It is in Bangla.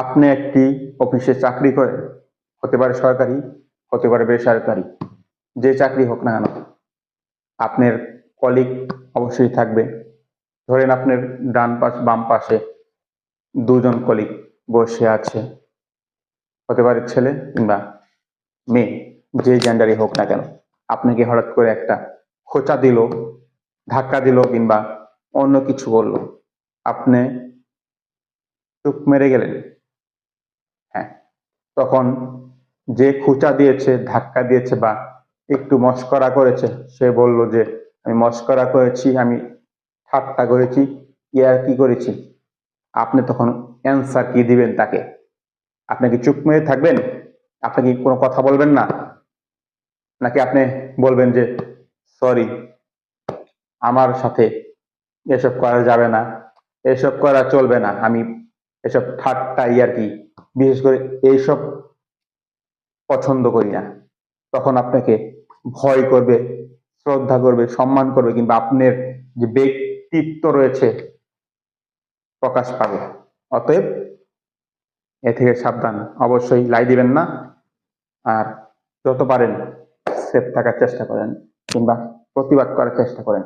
আপনি একটি অফিসে চাকরি করেন, হতে পারে সরকারি, হতে পারে বেসরকারি, যে চাকরি হোক না কেন, আপনার কলিগ অবশ্যই থাকবে। ধরেন আপনার ডান পাশ বাম পাশে দুজন কলিগ বসে আছে, হতে পারে ছেলে কিংবা মেয়ে, যে জেন্ডারই হোক না কেন। আপনাকে হঠাৎ করে একটা খোঁচা দিল, ধাক্কা দিল কিংবা অন্য কিছু বললো, আপনি চুপ মেরে গেলেন। হ্যাঁ, তখন যে খোঁচা দিয়েছে, ধাক্কা দিয়েছে বা একটু মস্করা করেছে, সে বলল যে আমি মস্করা করেছি, আমি ঠাট্টা করেছি, ইয়ার্কি করেছি। আপনি তখন অ্যান্সার কি দিবেন তাকে? আপনি কি চুপ মেরে থাকবেন? আপনি কি কোনো কথা বলবেন না? নাকি আপনি বলবেন যে সরি, আমার সাথে এসব করা যাবে না, এসব করা চলবে না, আমি এসব ঠাট্টা ইয়ার্কি বিশেষ করে এইসব পছন্দ করি না। তখন আপনাকে ভয় করবে, শ্রদ্ধা করবে, সম্মান করবে, কিংবা আপনার যে ব্যক্তিত্ব রয়েছে প্রকাশ পাবে। অতএব এ থেকে সাবধান, অবশ্যই লাই দিবেন না। আর যত পারেন সেফ থাকার চেষ্টা করেন কিংবা প্রতিবাদ করার চেষ্টা করেন।